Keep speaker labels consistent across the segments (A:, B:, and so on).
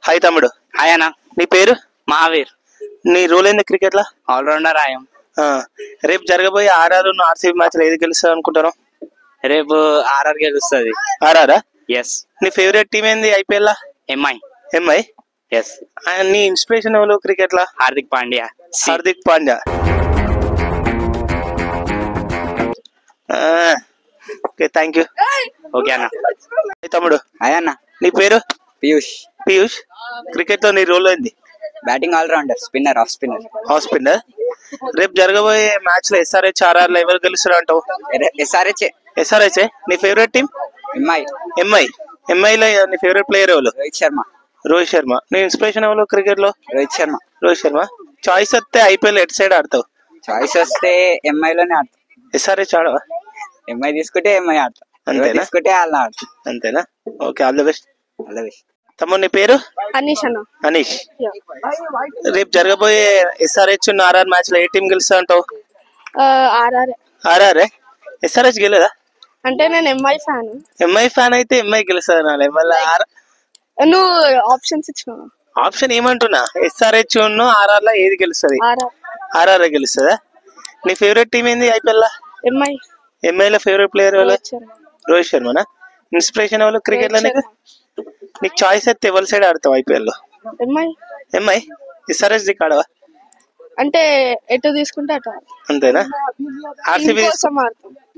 A: Hi తమ్ముడు.
B: Hi అన్న.
A: నీ పేరు?
B: మహావీర్.
A: నీ రోల్ ఏంది క్రికెట్ లో?
B: ఆల్రౌండర్ ఆయం.
A: రేపు జరగబోయే ఆర్ఆర్ ఆర్సీబీ మ్యాచ్ లో ఏది గెలుస్తుంది అనుకుంటాను?
B: రేపు ఆర్ఆర్ గెలుస్తుంది.
A: ఆర్ఆర్?
B: ఎస్.
A: నీ ఫేవరెట్ టీం ఏంది ఐపీఎల్ లా?
B: ఎంఐ.
A: ఎంఐ?
B: ఎస్.
A: నీ ఇన్స్పిరేషన్ ఎవరు cricket law?
B: Hardik Pandya.
A: Hardik Pandya. Okay, thank you.
B: Okay అన్న.
A: తమ్ముడు.
B: హాయ్ అన్న.
A: నీ పేరు?
B: పీయూష్.
A: పీయూష్. క్రికెట్ లో నీ రోల్ ఏంది?
B: Batting allrounder, spinner, off spinner.
A: Off spinner. రేపు జరగబోయే మ్యాచ్ లో ఎస్ఆర్హెచ్ ఆర్ఆర్ లో ఎవరు గెలుస్తారు అంటావు?
B: ఎస్ఆర్హెచ్.
A: ఎస్ఆర్హెచ్. నీ favourite team?
B: MI.
A: MI. MI లో నీ ఫేవరెట్ ప్లేయర్ ఎవరు?
B: రోహిత్ శర్మ.
A: రోహిత్ శర్మ. నీ ఇన్స్పిరేషన్ ఎవరు క్రికెట్ లో?
B: రోహిత్ శర్మ.
A: రోహిత్ శర్మ. చాయిస్ వస్తే ఐపీఎల్ ఎట్ సైడ్ ఆడతావు?
B: చాయిస్ వస్తే ఎంఐ లోనే ఆడతా.
A: ఎస్ఆర్హెచ్ ఆడవా?
B: ఎంఐ తీసుకుంటే ఎంఐ ఆడతా.
A: అంతేనా?
B: తీసుకుంటే వాళ్ళ ఆడతా.
A: అంతేనా? Okay, all the best.
B: All the best.
A: తమ్ముడు నీ పేరు?
C: అనీష్ అన్న.
A: అనీష్. రేపు జరగబోయే ఎస్ఆర్హెచ్ ఆర్ఆర్ మ్యాచ్ లో ఏ టీం గెలుస్తా అంటావు?
C: ఆర్ఆర్.
A: ఆర్ఆర్? ఎస్ఆర్హెచ్ గెలదా?
C: అంటే నేను ఎంఐ ఫ్యాన్.
A: ఎంఐ ఫ్యాన్ అయితే ఎంఐ గెలుస్తుంది నాలే. మళ్ళీ
C: నువ్వు ఆప్షన్స్ ఇచ్చినావు.
A: ఆప్షన్ ఏమంటున్నా? ఎస్ఆర్హెచ్ ఆర్ఆర్ లో ఏది గెలుస్తుంది? ఆర్ఆర్ గెలుస్తుందా? నీ ఫేవరెట్ టీం ఏంది ఐపీఎల్ లా?
C: ఎంఐ.
A: ఎంఐ లో ఫేవరెట్ ప్లేయర్ ఎవరు? రోహిత్ శర్మనా? ఇన్స్పిరేషన్ ఎవరు క్రికెట్ లో నీకు? నీకు చాయిస్ అయితే ఎవరి సైడ్ ఆడతావు ఐపీఎల్ లో?
C: ఎంఐ.
A: ఎంఐ. ఎస్ఆర్హెచ్ దిక్కు ఆడవా?
C: అంటే ఎటు తీసుకుంటే అటు.
A: అంతేనా? ఆర్సీబీ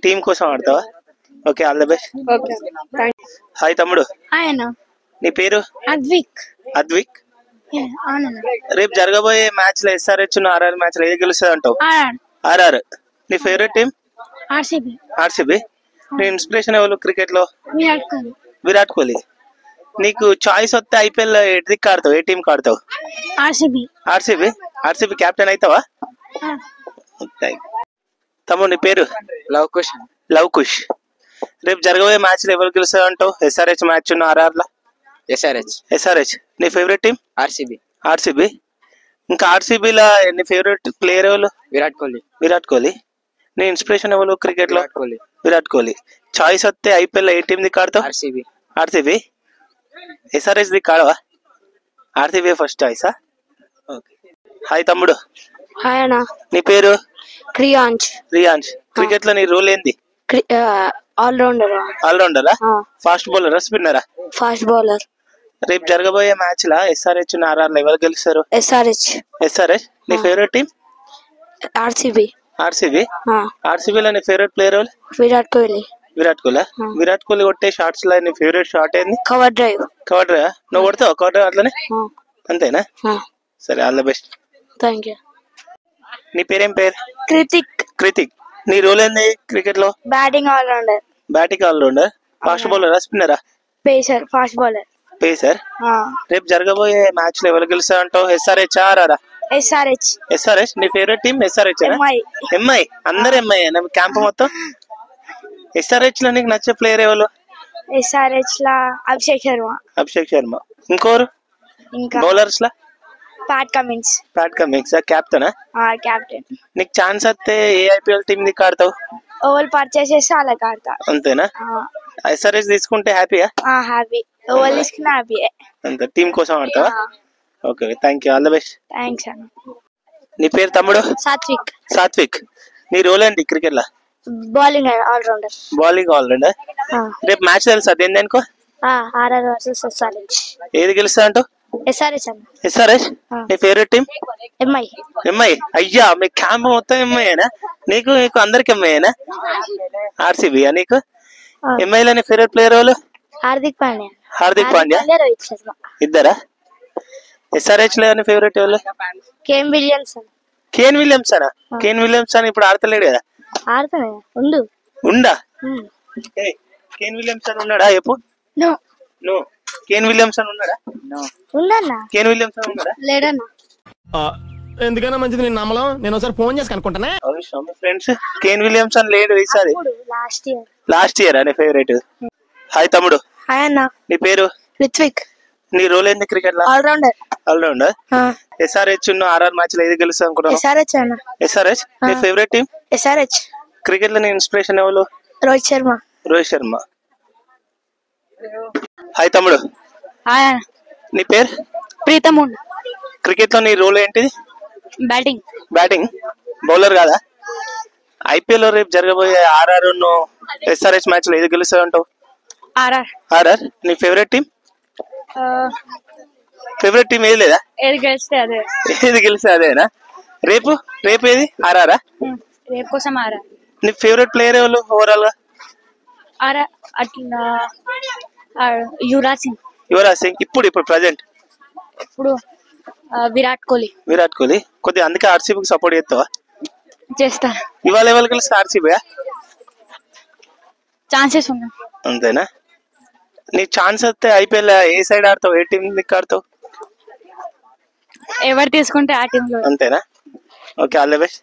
A: టీం కోసం ఆడతావా? Okay, all the best.
C: Okay.
A: Hi తమ్ముడు.
C: హాయ్ అన్న.
A: నీ పేరు?
C: అద్విక్.
A: అద్విక్. రేపు జరగబోయే మ్యాచ్ లో ఎస్ఆర్హెచ్ ఆర్ఆర్ మ్యాచ్ లో ఏది గెలుస్తుంది అంటావు? ఆర్ఆర్. నీ ఫేవరెట్ టీం?
C: ఆర్సీబీ.
A: ఆర్సీబీ. నీ ఇన్స్పిరేషన్ ఎవరు క్రికెట్ లో?
C: విరాట్ కోహ్లీ.
A: విరాట్ కోహ్లీ. నీకు చాయిస్ వస్తే ఐపీఎల్ లో ఎటు దిక్కు ఆడతావు? ఏ టీం ఆడతావు?
C: ఆర్సీబీ.
A: ఆర్సీబీ. ఆర్సీబీ కెప్టెన్ అవుతావా? తమ్ముడు నీ పేరు?
B: లవ్ కుష్.
A: లవ్ కుష్. రేపు జరగబోయే మ్యాచ్ లో ఎవరు గెలుస్తారు అంటావు? ఎస్ఆర్హెచ్ మ్యాచ్ ఆర్ఆర్ లా?
B: ఎస్ఆర్హెచ్.
A: ఎస్ఆర్హెచ్. నీ ఫేవరెట్ టీం?
B: ఆర్సీబీ.
A: ఆర్సీబీ. ఇంకా ఆర్సీబీ లా నీ ఫేవరెట్ ప్లేయర్ ఎవరు?
B: విరాట్ కోహ్లీ.
A: విరాట్ కోహ్లీ. నీ ఇన్స్పిరేషన్ ఎవరు క్రికెట్ లో?
B: కోహ్లీ.
A: విరాట్ కోహ్లీ. చాయిస్ వస్తే ఐపీఎల్ లో ఏ టీం దిక్కు ఆడతావు?
B: ఆర్సీబీ.
A: ఆర్సీబీ. ఎస్ఆర్హెచ్ దిక్కు ఆడవా? ఆర్సీబీ ఫస్ట్ చాయిసా? ఓకే. హాయ్ తమ్ముడు.
C: హాయ్ అన్న.
A: నీ పేరు?
C: క్రియాంష్.
A: రియాన్స్. క్రికెట్ లో నీ రోల్ ఏంది?
C: ఆల్రౌండర్.
A: ఆల్రౌండరా? ఫాస్ట్ బౌలరా? స్పిన్నరా?
C: Fast bowler.
A: రేపు జరగబోయే మ్యాచ్ లా ఎస్ఆర్హెచ్ ఆర్ఆర్ లో ఎవరు గెలుస్తారు?
C: ఎస్ఆర్హెచ్.
A: ఎస్ఆర్హెచ్. నీ ఫేవరెట్ టీం?
C: ఆర్సీబీ.
A: ఆర్సీబీ. ఆర్సీబీలో నీ ఫేవరెట్ ప్లేయర్ ఎవరు?
C: విరాట్ కోహ్లీ.
A: విరాట్ కోహ్లీ. విరాట్ కోహ్లీ కొట్టే షార్ట్స్ లో నీ ఫేవరెట్ షార్ట్ ఏంది?
C: Cover drive.
A: Cover drive. నువ్వు కొడతావు కవర్ డ్రైవ్ అట్లనే? అంతేనా? సరే, all the best.
C: Thank you.
A: నీ పేరేం పేరు?
C: కృతిక్.
A: కృతిక్. నీ రోల్ ఏంది క్రికెట్ లో?
C: Batting all rounder.
A: Batting all rounder. Fast బౌలరా? స్పిన్నరా?
C: పేసర్. Fast bowler.
A: పేసర్. రేపు జరగబోయే మ్యాచ్ లో ఎవరు గెలుస్తారు అంటావు? SRH RR?
C: ఎస్ఆర్హెచ్.
A: ఎస్ఆర్హెచ్. నీ ఫేవరెట్ టీం? ఎస్ఆర్హెచ్. ఎంఐ. అందరు ఎంఐ క్యాంప్ మొత్తం. ఎస్ఆర్హెచ్ లో నీకు నచ్చే ప్లేయర్ ఎవరు?
C: ఎస్ఆర్హెచ్ లా అభిషేక్ శర్మ.
A: అభిషేక్ శర్మ. ఇంకోరు?
C: ఇంకా
A: బౌలర్స్ లా?
C: Pat Cummins.
A: Pat Cummins. కెప్టెనా?
C: కెప్టెన్.
A: నీకు ఛాన్స్ వస్తే ఏ ఐపీఎల్ టీం దిక్కు ఆడతావు?
C: ఓవల్ పర్చేస్ చేస్తే అలాగ ఆడతా.
A: అంతేనా? ఎస్ఆర్హెచ్ తీసుకుంటే హ్యాపీయా?
C: హ్యాపీ. ఓవల్ తీసుకున్నా హ్యాపీ.
A: అంతే. టీం కోసం ఆడతావా? Okay, thank you. All the best.
C: Thanks అన్న.
A: నీ పేరు తమ్ముడు?
C: సాత్విక్.
A: సాత్విక్. నీ రోల్ ఏంటి క్రికెట్ లా?
C: Bowling all rounder.
A: Bowling all rounder. రేపు మ్యాచ్ తెలుసా దేనికో?
C: RR versus SRH.
A: ఏది గెలుస్తా అంటావు?
C: ఎస్ఆర్హెచ్ అన్న.
A: ఎస్ఆర్హెచ్. నీ ఫేవరెట్ టీం?
C: ఎంఐ.
A: ఎంఐ. అయ్యా, మీ క్యాంప్ మొత్తం ఎంఐనా? నీకు అందరికి ఎంఐనా? ఆర్సీబీయా నీకు? ఎంఐలో నీ ఫేవరెట్ ప్లేయర్ ఎవరు?
C: హార్దిక్ పాండ్యా.
A: హార్దిక్ పాండ్యా.
C: రోహిత్ శర్మ.
A: ఇద్దరా? ఎస్ఆర్హెచ్ లో నీ ఫేవరెట్ ఎవరు?
C: Kane Williamson.
A: కేన్ విలియమ్సనా? కేన్ విలియమ్సన్ ఇప్పుడు ఆడతలేడు కదా?
C: ఆడతానే ఉండు.
A: ఉండా? కేన్ విలియమ్సన్ ఉన్నాడా? ఎప్పుడు? నో. కేన్ విలియమ్సన్ ఉన్నాడా?
C: ఉండన్నా.
A: కేన్ విలియమ్సన్ ఉన్నాడా?
C: లేడన్నా.
D: ఎందుకన్నా మంచిది నేను నమ్మలం. నేను ఒకసారి ఫోన్ చేసి కనుక్కుంటానే.
A: ఫ్రెండ్స్, కేన్ విలియమ్సన్ లేడు ఈసారి. లాస్ట్ ఇయర్ అనే ఫేవరెట్. హాయ్ తమ్ముడు.
C: హాయ్ అన్న.
A: నీ పేరు?
C: రిత్విక్.
A: నీ రోల్ ఏంది క్రికెట్ లో?
C: Allrounder.
A: Allrounder. SRH RR match లో ఏది గెలుస్తా అనుకుంటున్నావు?
C: ఎస్ఆర్హెచ్ అన్న.
A: ఎస్ఆర్హెచ్. నీ ఫేవరెట్ టీం?
C: ఎస్ఆర్హెచ్.
A: క్రికెట్ లో నీ ఇన్స్పిరేషన్ ఎవరు?
C: రోహిత్ శర్మ.
A: రోహిత్ శర్మ. హాయ్ తమ్ముడు.
C: హాయ్ అన్న.
A: నీ పేరు?
C: ప్రీతమ్
A: క్రికెట్ లో నీ రోల్ ఏంటిది?
C: బ్యాటింగ్.
A: బ్యాటింగ్, బౌలర్ కాదా? ఐపీఎల్ లో రేపు జరగబోయే ఆర్ఆర్ ఎస్ఆర్హెచ్ మ్యాచ్ లో ఏది గెలుస్తుంది అంటావు?
C: ఆర్ఆర్.
A: ఆర్ఆర్. నీ ఫేవరెట్ టీం? ఫేవరెట్ టీం ఏది లేదా?
C: ఏది గెలిస్తే అదే.
A: ఏది గెలిస్తే అదేనా? రేపు రేపు ఏది ఆర్ఆరా?
C: రేపు కోసం ఆర్ఆర్.
A: నీ ఫేవరెట్ ప్లేయర్ ఎవరు ఓవరాల్ గా?
C: ఆర్ఆర్ అట్లా యువరాజ్ సింగ్.
A: యువరాజ్ సింగ్. ఇప్పుడు ప్రజెంట్
C: ఇప్పుడు విరాట్ కోహ్లీ.
A: విరాట్ కోహ్లీ. కొద్దిగా అందుకే ఆర్సీబీకి సపోర్ట్ చేస్తావా?
C: చేస్తా.
A: ఇవాళ ఎవరు గెలిస్తే ఆర్సీబీయా?
C: ఛాన్సెస్ ఉన్నాయి.
A: అంతేనా? నీ ఛాన్స్ వస్తే ఐపీఎల్ ఏ సైడ్ ఆడతావు? ఏ టీం ఆడతావు?
C: ఎవరు తీసుకుంటే ఆ టీంలో.
A: అంతేనా? Okay, all the best.